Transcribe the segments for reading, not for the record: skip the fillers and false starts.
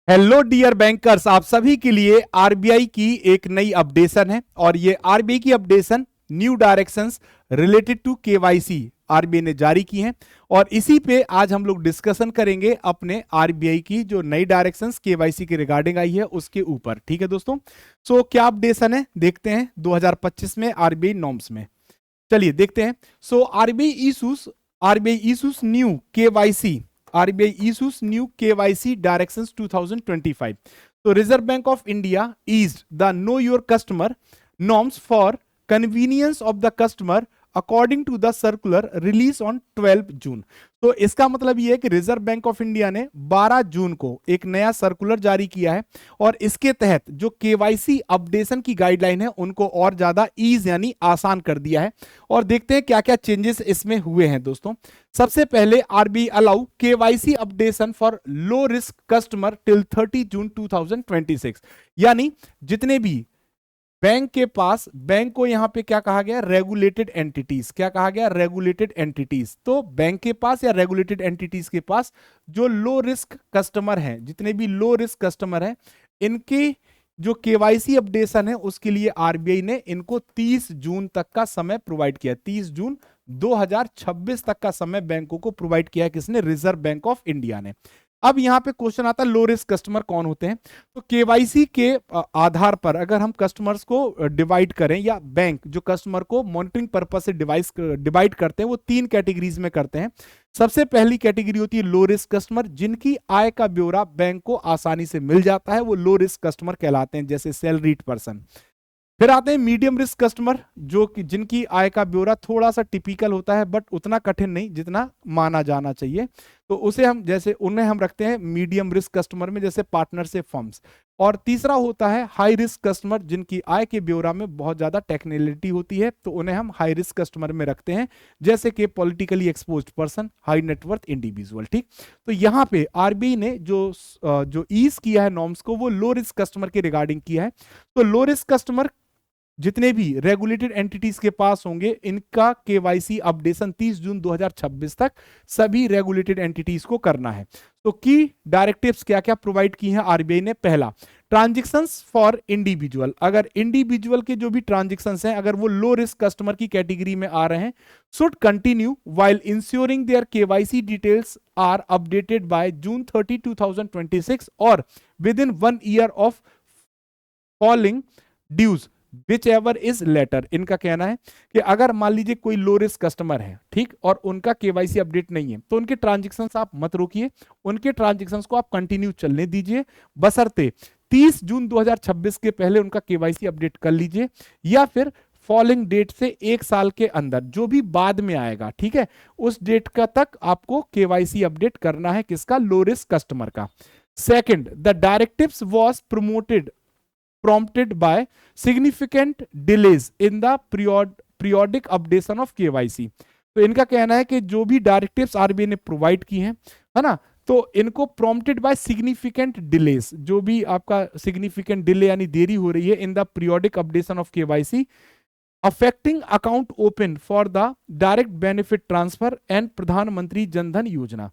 Hello dear bankers, आप सभी के लिए आरबीआई की एक नई अपडेशन है और ये आरबीआई की updation new directions related to KYC RBI ने जारी की हैं और इसी पे आज हम लोग डिस्कशन करेंगे अपने आरबीआई की जो नई डायरेक्शंस केवाईसी के रिगार्डिंग आई है उसके ऊपर। ठीक है दोस्तों, सो क्या अपडेशन है देखते हैं 2025 में आरबीआई नॉर्म्स में। चलिए देखते हैं। So RBI issues new KYC RBI issues new KYC directions 2025. So Reserve Bank of India eased the know your customer norms for convenience of the customer according to the circular release on 12 June. तो इसका मतलब यह है कि reserve bank of India ने 12 जून को एक नया सर्कुलर जारी किया है और इसके तहत जो केवाईसी अपडेशन की गाइडलाइन है उनको और ज्यादा ईज यानी आसान कर दिया है। और देखते हैं क्या क्या चेंजेस इसमें हुए हैं दोस्तों। सबसे पहले RBI allow KYC updation for low risk customer till 30 जून 2026, यानी जितने भी बैंक के पास, बैंक को यहां पे क्या कहा गया, रेगुलेटेड एंटिटीज। क्या कहा गया, रेगुलेटेड एंटिटीज। तो बैंक के पास या रेगुलेटेड एंटिटीज के पास जो लो रिस्क कस्टमर हैं, जितने भी लो रिस्क कस्टमर हैं, इनकी जो केवाईसी अपडेशन है उसके लिए आरबीआई ने इनको 30 जून तक का समय प्रोवाइड किया। 30 जून 2026 तक का समय बैंकों को प्रोवाइड किया है। किसने? रिजर्व बैंक ऑफ इंडिया ने। अब यहां पे क्वेश्चन आता है लो रिस्क कस्टमर कौन होते हैं। तो केवाईसी के आधार पर अगर हम कस्टमर्स को डिवाइड करें या बैंक जो कस्टमर को मॉनिटरिंग पर्पस से डिवाइड करते हैं वो 3 कैटेगरीज में करते हैं। सबसे पहली कैटेगरी होती है लो रिस्क कस्टमर, जिनकी आय का ब्यौरा बैंक को आसानी से मिल जाता है, वो लो रिस्क कस्टमर कहलाते हैं, जैसे सैलरीड पर्सन। फिर आते हैं मीडियम रिस्क कस्टमर, जो कि जिनकी आय का ब्यौरा थोड़ा सा टिपिकल होता है बट उतना कठिन नहीं जितना माना जाना चाहिए। तो उसे हम जैसे उन्हें हम रखते हैं मीडियम रिस्क कस्टमर में, जैसे पार्टनरशिप फर्म्स। और तीसरा होता है हाई रिस्क कस्टमर, जिनकी आय के ब्यौरा में बहुत ज्यादा टेक्निकलिटी होती है, तो उन्हें हम हाई रिस्क कस्टमर में रखते हैं, जैसे कि politically exposed person, high net worth individual. ठीक, तो यहाँ पे आरबीआई ने जो ईज किया है नॉर्म्स को, वो लो रिस्क कस्टमर के रिगार्डिंग किया है। तो लो रिस्क कस्टमर जितने भी रेगुलेटेड एंटिटीज के पास होंगे, इनका केवाईसी अपडेशन 30 जून 2026 तक सभी रेगुलेटेड एंटिटीज को करना है। तो की डायरेक्टिव्स क्या क्या प्रोवाइड की हैं आरबीआई ने। पहला, ट्रांजैक्शंस फॉर इंडिविजुअल, अगर इंडिविजुअल के जो भी ट्रांजैक्शंस हैं अगर वो लो रिस्क कस्टमर की कैटेगरी में आ रहे हैं, should continue while ensuring their KYC details are updated by June 30, 2026 और within 1 year of falling dues whichever is later. इनका कहना है कि अगर मान लीजिए कोई लो रिस्क कस्टमर है, ठीक, और उनका केवाईसी अपडेट नहीं है, तो उनके ट्रांजैक्शंस आप मत रोकिए, उनके ट्रांजैक्शंस को आप कंटिन्यू चलने दीजिए, बशर्ते 30 जून 2026 के पहले उनका केवाईसी अपडेट कर लीजिए, या फिर फॉलिंग डेट से 1 साल के अंदर जो भी बाद में आएगा, ठीक है, उस डेट का तक आपको केवाईसी अपडेट करना है। किसका? लो रिस्क कस्टमर का। Second, the directives was prompted by significant delays in the periodic updation of KYC। तो इनका कहना है कि जो भी डायरेक्टिव्स आरबीआई ने प्रोवाइड की हैं, है ना, तो इनको prompted by significant delays, जो भी आपका significant delay यानी देरी हो रही है in the periodic updation of KYC affecting account open for the direct benefit transfer and प्रधानमंत्री जनधन योजना।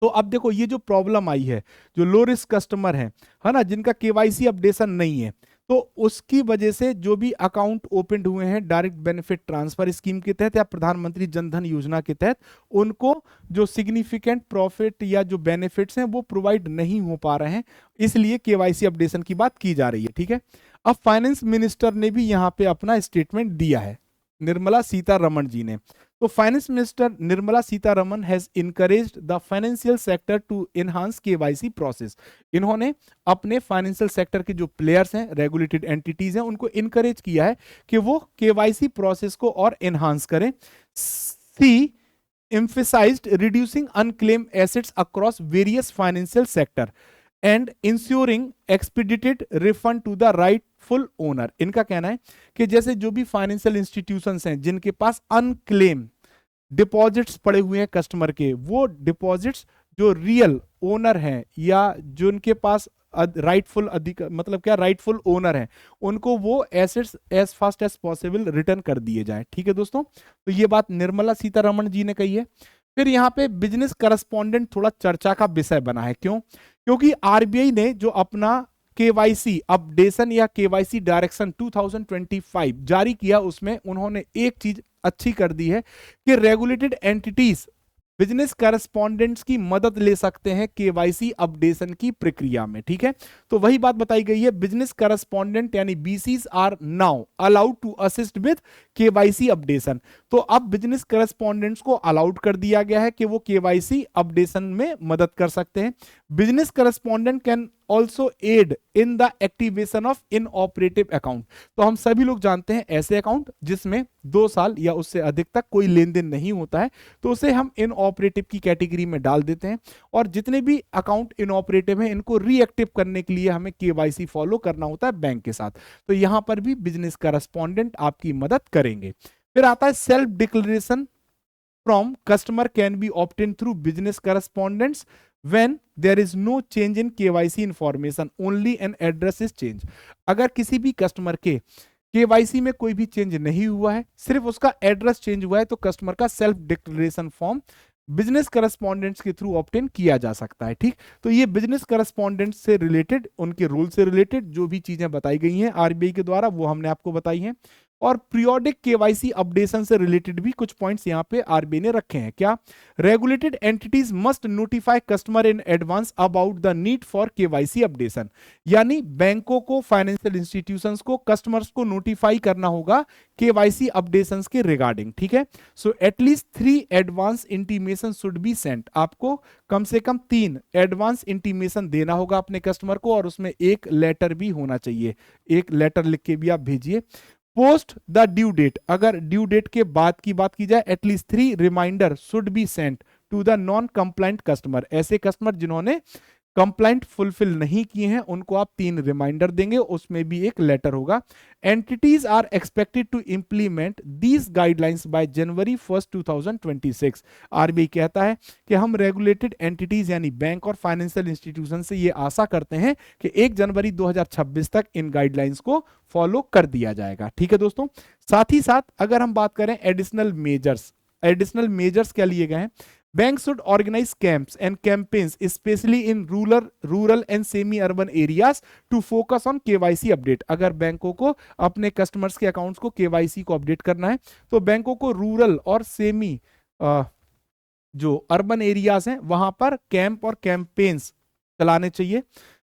तो अब देखो ये जो प्रॉब्लम आई है, जो लो रिस्क कस्टमर है ना, जिनका केवाईसी अपडेशन नहीं है, तो उसकी वजह से जो भी अकाउंट ओपन हुए हैं डायरेक्ट बेनिफिट ट्रांसफर स्कीम के तहत या प्रधानमंत्री जनधन योजना के तहत, उनको जो सिग्निफिकेंट प्रॉफिट या जो बेनिफिट्स हैं वो प्रोवाइड नहीं हो पा रहे हैं, इसलिए केवाईसी अपडेशन की बात की जा रही है। ठीक है, अब फाइनेंस मिनिस्टर ने भी यहाँ पे अपना स्टेटमेंट दिया है, निर्मला सीतारमण जी ने। तो finance minister Nirmala Sitharaman has encouraged the financial sector to enhance KYC process. इन्होंने अपने फाइनेंशियल सेक्टर के जो प्लेयर्स हैं, रेगुलेटेड एंटिटीज हैं, उनको इनकरेज किया है कि वो केवाईसी प्रोसेस को और एनहांस करें। सी emphasized reducing unclaimed assets across various financial sector and ensuring expedited refund to the rightful owner। इनका कहना है कि जैसे जो भी फाइनेंशियल इंस्टीट्यूशंस हैं जिनके पास अनक्लेम डिपॉजिट्स पड़े हुए हैं कस्टमर के, वो डिपॉजिट्स जो रियल ओनर हैं या जो उनके पास राइटफुल मतलब क्या राइटफुल ओनर है, उनको वो assets as fast as possible return कर दिए जाए। ठीक है दोस्तों, तो ये बात निर्मला सीतारमण जी ने कही है। फिर यहाँ पे बिजनेस करस्पॉन्डेंट थोड़ा चर्चा का विषय बना है। क्यों? क्योंकि आरबीआई ने जो अपना केवाईसी अपडेशन या केवाईसी डायरेक्शन 2025 जारी किया, उसमें उन्होंने एक चीज अच्छी कर दी है कि रेगुलेटेड एंटिटीज बिजनेस करस्पॉन्डेंट्स की मदद ले सकते हैं केवाईसी अपडेशन की प्रक्रिया में। ठीक है, तो वही बात बताई गई है, बिजनेस करस्पॉन्डेंट यानी BCs are now allowed to assist with KYC updation. तो अब बिजनेस करस्पॉन्डेंट्स को अलाउड कर दिया गया है कि वो केवाईसी अपडेशन में मदद कर सकते हैं। Business correspondent can also aid in the activation of inoperative account. तो हम सभी लोग जानते हैं ऐसे अकाउंट जिसमें 2 साल या उससे अधिक तक कोई लेन देन नहीं होता है, तो उसे हम इनऑपरेटिव की कैटेगरी में डाल देते हैं। और जितने भी अकाउंट इनऑपरेटिव हैं, इनको रीएक्टिव करने के लिए हमें केवाईसी फॉलो करना होता है बैंक के साथ। तो यहां पर भी बिजनेस करस्पॉन्डेंट आपकी मदद करेंगे। फिर आता है self declaration from customer can be obtained through business correspondence when there is no change in KYC information, only an address is changed। अगर किसी भी कस्टमर के केवाईसी में कोई भी चेंज नहीं हुआ है, सिर्फ उसका एड्रेस चेंज हुआ है, तो कस्टमर का self declaration form business correspondents के थ्रू ऑब्टेन किया जा सकता है। ठीक, तो ये बिजनेस करस्पॉन्डेंट्स से रिलेटेड, उनके रूल से रिलेटेड जो भी चीजें बताई गई हैं आरबीआई के द्वारा, वो हमने आपको बताई हैं। और पीरियोडिक केवाईसी अपडेशन से रिलेटेड भी कुछ पॉइंट्स यहां पे आरबीआई ने रखे हैं। क्या? Regulated entities must notify customer in advance about the need for KYC updation, यानी बैंकों को, फाइनेंशियल इंस्टीट्यूशंस को, कस्टमर्स को नोटिफाई करना होगा केवाईसी अपडेशंस के रिगार्डिंग। ठीक है, so at least 3 advance intimation should be Saint. आपको कम से कम 3 एडवांस इंटीमेशन देना होगा अपने कस्टमर को, और उसमें एक लेटर भी होना चाहिए, एक लेटर लिख के भी आप भेजिए। पोस्ट द ड्यू डेट, अगर ड्यू डेट के बाद की बात की जाए, at least 3 reminder should be sent to the non compliant customer. ऐसे कस्टमर जिन्होंने कंप्लाइंट फुलफिल नहीं किए हैं, उनको आप 3 रिमाइंडर देंगे, उसमें भी एक लेटर होगा। Entities are expected to implement these guidelines by January 1, 2026। RBI कहता है कि हम रेगुलेटेड एंटिटीज यानी बैंक और फाइनेंशियल इंस्टीट्यूशन से ये आशा करते हैं कि 1 जनवरी 2026 तक इन गाइडलाइंस को फॉलो कर दिया जाएगा। ठीक है दोस्तों, साथ ही साथ अगर हम बात करें एडिशनल मेजर्स क्या लिए गए हैं? Banks should organize camps and campaigns, especially in rural and semi-urban areas, to focus on KYC update। अगर बैंकों को अपने कस्टमर्स के अकाउंट्स को KYC को अपडेट करना है, तो बैंकों को रूरल और सेमी जो अर्बन एरियाज हैं वहां पर कैंप और कैंपेन्स चलाने चाहिए।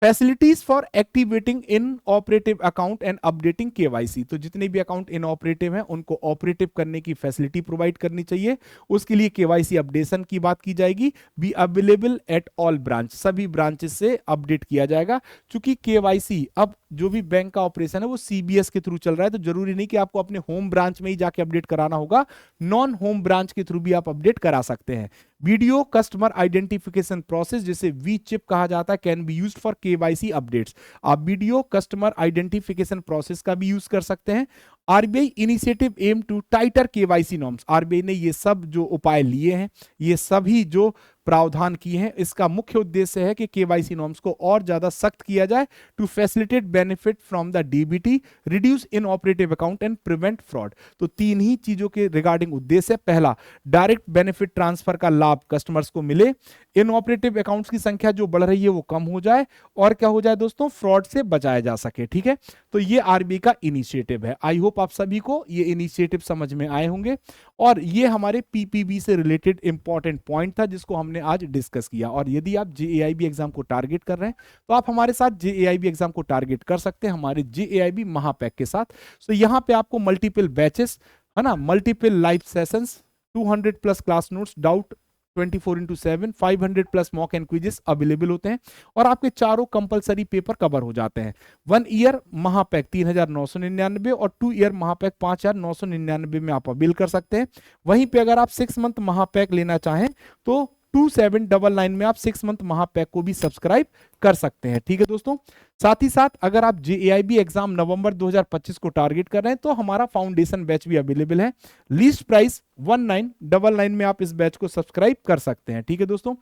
Facilities for activating in operative account and updating KYC, तो जितने भी अकाउंट इन ऑपरेटिव हैं उनको ऑपरेटिव करने की फैसिलिटी प्रोवाइड करनी चाहिए। उसके लिए केवाईसी अपडेशन की बात की जाएगी। Be available at all branch, सभी ब्रांचेस से अपडेट किया जाएगा। क्योंकि केवाईसी अब जो भी बैंक का ऑपरेशन है वो सीबीएस के थ्रू चल रहा है, तो जरूरी नहीं कि आपको अपने होम ब्रांच में ही जाके अपडेट कराना होगा, नॉन होम ब्रांच के थ्रू भी आप अपडेट करा सकते हैं। वीडियो कस्टमर आइडेंटिफिकेशन प्रोसेस, जिसे वी चिप कहा जाता है, can be used for KYC updates. आप वीडियो कस्टमर आइडेंटिफिकेशन प्रोसेस का भी यूज कर सकते हैं। RBI initiative aim to tighter KYC norms, RBI ने ये सब जो उपाय लिए हैं, ये सभी जो प्रावधान किए हैं, इसका मुख्य उद्देश्य है कि केवाईसी नॉर्म्स को और ज्यादा सख्त किया जाए to facilitate benefit from the DBT, reduce inoperative account and prevent fraud. तो 3 ही चीजों के रिगार्डिंग उद्देश्य है। पहला, डायरेक्ट बेनिफिट ट्रांसफर का लाभ कस्टमर्स को मिले, इनऑपरेटिव अकाउंट्स की संख्या जो बढ़ रही है वो कम हो जाए, और क्या हो जाए दोस्तों, फ्रॉड से बचाया जा सके। ठीक है, तो ये आरबीआई का इनिशिएटिव है। आई होप आप सभी को ये इनिशिएटिव समझ में आए होंगे, और ये हमारे पीपीबी से रिलेटेड इंपॉर्टेंट पॉइंट था जिसको हमने आज डिस्कस किया। और यदि आप जेएआईबी एग्जाम को टारगेट कर रहे हैं तो आप हमारे साथ जेएआईबी एग्जाम को टारगेट कर सकते हैं हमारे जेएआईबी महापैक के साथ। तो यहां पे आपको मल्टीपल बैचेस है ना, multiple live sessions, 200+ class notes, doubt 24/7, 500+ mock and quizzes available होते हैं, और आपके चारों कंपलसरी पेपर कवर हो जाते हैं। 1 ईयर महापैक 3,999 और 2 ईयर महापैक 5,999 में आप अवेल कर सकते हैं। वहीं पे अगर आप 6 मंथ महापैक लेना चाहें तो 2799 में आप 6 मंथ महापैक को भी सब्सक्राइब कर सकते हैं। ठीक है दोस्तों, साथ ही साथ अगर आप जेएआईबी एग्जाम नवंबर 2025 को टारगेट कर रहे हैं तो हमारा फाउंडेशन बैच भी अवेलेबल है। लीस्ट प्राइस 1999 में आप इस बैच को सब्सक्राइब कर सकते हैं। ठीक है दोस्तों,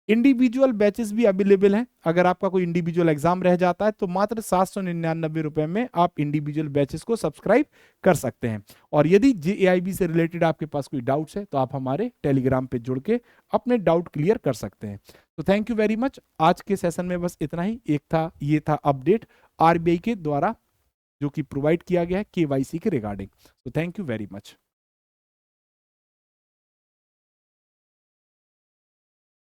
इंडिविजुअल बैचेस भी अवेलेबल हैं। अगर आपका कोई इंडिविजुअल एग्जाम रह जाता है तो मात्र 799 रुपए में आप इंडिविजुअल बैचेस को सब्सक्राइब कर सकते हैं। और यदि जेएआईबी से रिलेटेड आपके पास कोई डाउट्स है तो आप हमारे टेलीग्राम पे जुड़ के अपने डाउट क्लियर कर सकते हैं। तो थैंक यू वेरी मच। आज के सेशन में बस इतना ही। ये था अपडेट आरबीआई के द्वारा जो कि प्रोवाइड किया गया है केवाईसी के रिगार्डिंग। तो थैंक यू वेरी मच।